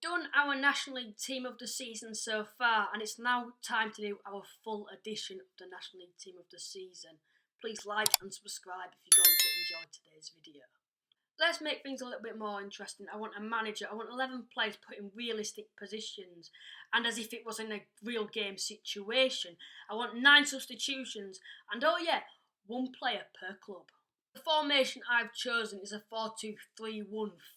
done our National League Team of the Season so far, and it's now time to do our full edition of the National League Team of the Season. Please like and subscribe if you're going to enjoy today's video. Let's make things a little bit more interesting. I want a manager. I want 11 players put in realistic positions, and as if it was in a real game situation. I want 9 substitutions, and oh yeah, 1 player per club. The formation I've chosen is a 4-2-3-1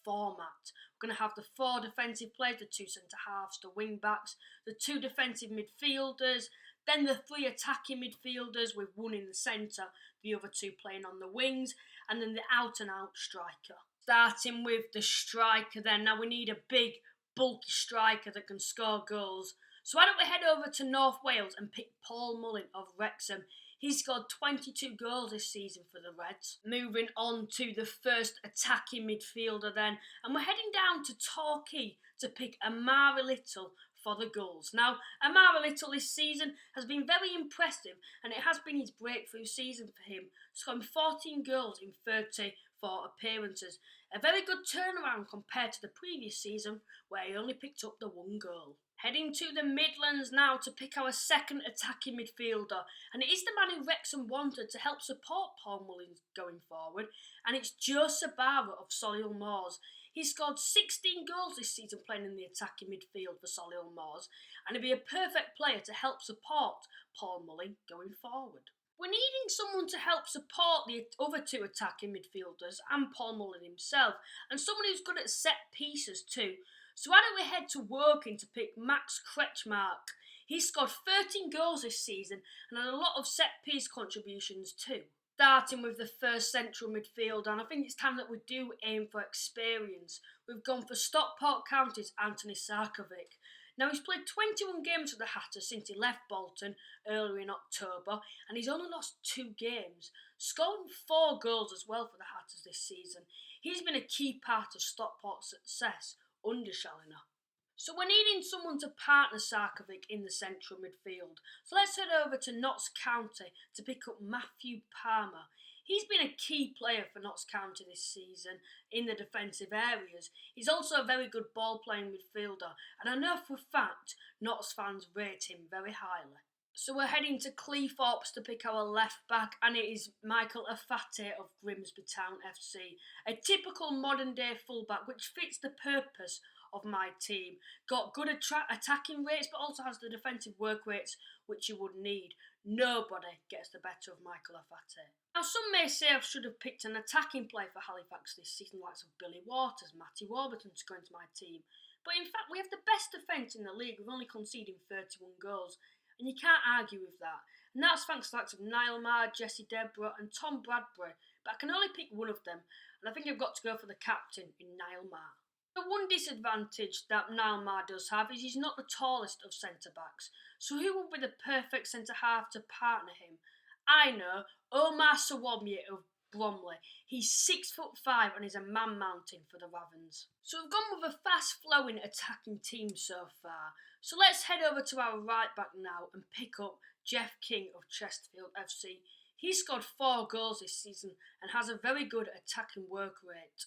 format. We're going to have the 4 defensive players, the 2 centre-halves, the wing-backs, the 2 defensive midfielders, then the 3 attacking midfielders with 1 in the centre, the other 2 playing on the wings, and then the out-and-out striker. Starting with the striker then. Now we need a big, bulky striker that can score goals. So why don't we head over to North Wales and pick Paul Mullin of Wrexham. He's scored 22 goals this season for the Reds. Moving on to the first attacking midfielder then. And we're heading down to Torquay to pick Amari Little for the goals. Now, Amari Little this season has been very impressive, and it has been his breakthrough season for him, scoring 14 goals in 34 appearances. A very good turnaround compared to the previous season, where he only picked up the 1 goal. Heading to the Midlands now to pick our second attacking midfielder, and it is the man who Wrexham wanted to help support Paul Mullin going forward, and it's Joe Sabara of Solihull Moors. He scored 16 goals this season playing in the attacking midfield for Solihull Moors, and he'd be a perfect player to help support Paul Mullin going forward. We're needing someone to help support the other 2 attacking midfielders and Paul Mullin himself, and someone who's good at set pieces too. So why don't we head to Woking to pick Max Kretschmark. He scored 13 goals this season and had a lot of set piece contributions too. Starting with the first central midfielder, and I think it's time that we do aim for experience. We've gone for Stockport County's Anthony Sarkovic. Now he's played 21 games for the Hatters since he left Bolton earlier in October, and he's only lost 2 games, scoring 4 goals as well for the Hatters this season. He's been a key part of Stockport's success under Challinor. So we're needing someone to partner Sarkovic in the central midfield. So let's head over to Notts County to pick up Matthew Palmer. He's been a key player for Notts County this season in the defensive areas. He's also a very good ball-playing midfielder, and I know for a fact Notts fans rate him very highly. So we're heading to Cleethorpes to pick our left back, and it is Michael Afate of Grimsby Town FC. A typical modern day fullback which fits the purpose of my team. Got good attacking rates, but also has the defensive work rates which you would need. Nobody gets the better of Michael Afate. Now some may say I should have picked an attacking player for Halifax this season, likes of Billy Waters, Matty Warburton to go into my team. But in fact we have the best defence in the league with only conceding 31 goals. And you can't argue with that. And that's thanks to the likes of Niall Maher, Jesse Deborah and Tom Bradbury. But I can only pick one of them, and I think I've got to go for the captain in Niall Maher. The one disadvantage that Niall Maher does have is he's not the tallest of centre-backs. So who would be the perfect centre-half to partner him? I know, Omar Sawamye of Bromley. He's 6'5" and is a man mountain for the Ravens. So we've gone with a fast-flowing attacking team so far. So let's head over to our right back now and pick up Jeff King of Chesterfield FC. He scored 4 goals this season and has a very good attacking work rate.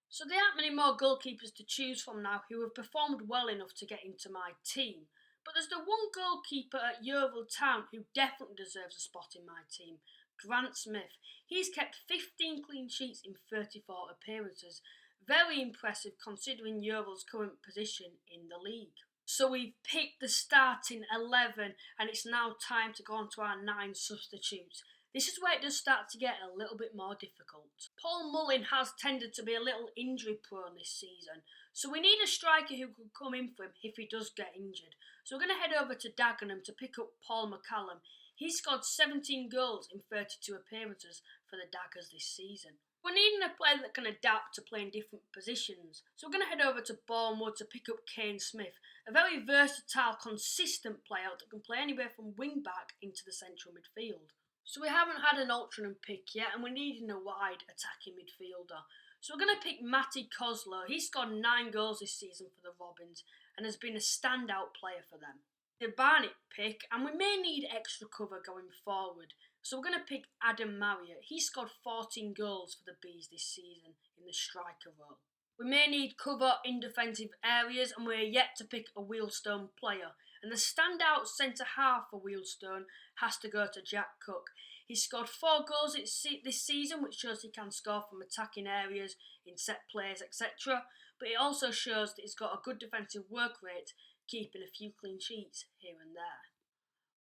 So there aren't many more goalkeepers to choose from now who have performed well enough to get into my team. But there's the one goalkeeper at Yeovil Town who definitely deserves a spot in my team. Grant Smith. He's kept 15 clean sheets in 34 appearances. Very impressive considering Yeovil's current position in the league. So we've picked the starting 11 and it's now time to go on to our 9 substitutes. This is where it does start to get a little bit more difficult. Paul Mullin has tended to be a little injury prone this season, so we need a striker who can come in for him if he does get injured. So we're going to head over to Dagenham to pick up Paul McCallum. He scored 17 goals in 32 appearances for the Daggers this season. We're needing a player that can adapt to playing different positions. So we're going to head over to Bournemouth to pick up Kane Smith, a very versatile, consistent player that can play anywhere from wing back into the central midfield. So we haven't had an alternate pick yet, and we're needing a wide attacking midfielder. So we're going to pick Matty Coslow. He scored 9 goals this season for the Robins and has been a standout player for them. The Barnet pick, and we may need extra cover going forward. So we're going to pick Adam Marriott. He scored 14 goals for the Bees this season in the striker role. We may need cover in defensive areas, and we're yet to pick a Wealdstone player. And the standout centre-half for Wealdstone has to go to Jack Cook. He's scored 4 goals this season, which shows he can score from attacking areas, in set plays, etc. But it also shows that he's got a good defensive work rate, keeping a few clean sheets here and there.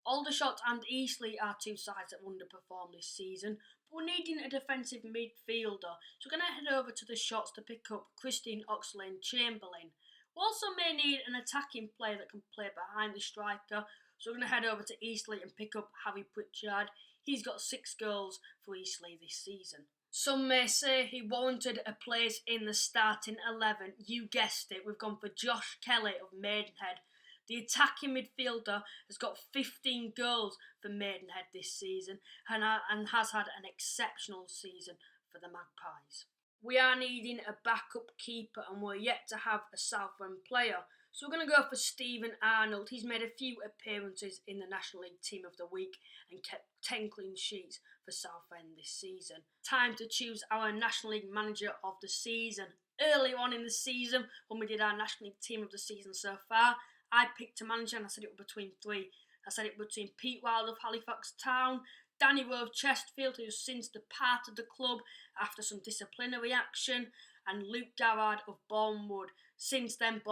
Aldershot and Eastleigh are 2 sides that underperformed this season, but we're needing a defensive midfielder, so we're going to head over to the Shots to pick up Christine Oxlade-Chamberlain. We also may need an attacking player that can play behind the striker, so we're going to head over to Eastleigh and pick up Harry Pritchard. He's got 6 goals for Eastleigh this season. Some may say he warranted a place in the starting 11. You guessed it, we've gone for Josh Kelly of Maidenhead. The attacking midfielder has got 15 goals for Maidenhead this season and has had an exceptional season for the Magpies. We are needing a backup keeper and we're yet to have a Southend player. So we're going to go for Stephen Arnold. He's made a few appearances in the National League Team of the Week and kept 10 clean sheets for Southend this season. Time to choose our National League Manager of the season. Earlier on in the season, when we did our National League Team of the season so far, I picked a manager and I said it was between 3. I said it was between Pete Wilde of Halifax Town, Danny Rowe of Chesterfield, who's since departed the club after some disciplinary action, and Luke Garrard of Bournemouth. Since then,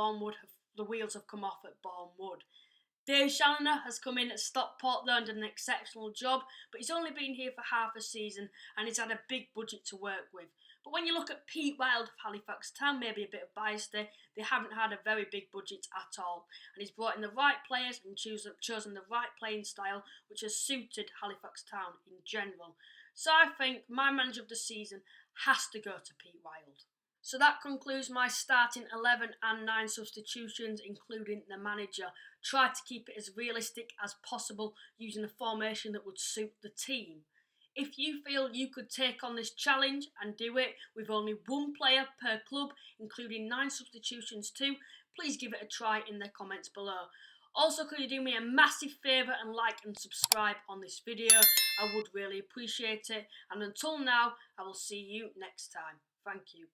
the wheels have come off at Bournemouth. Dave Challoner has come in at Stockport though and done an exceptional job, but he's only been here for half a season and he's had a big budget to work with. But when you look at Pete Wilde of Halifax Town, maybe a bit of bias there, they haven't had a very big budget at all. And he's brought in the right players and chosen the right playing style, which has suited Halifax Town in general. So I think my manager of the season has to go to Pete Wilde. So that concludes my starting 11 and 9 substitutions, including the manager. Try to keep it as realistic as possible, using a formation that would suit the team. If you feel you could take on this challenge and do it with only 1 player per club, including 9 substitutions too, please give it a try in the comments below. Also, could you do me a massive favour and like and subscribe on this video? I would really appreciate it. And until now, I will see you next time. Thank you.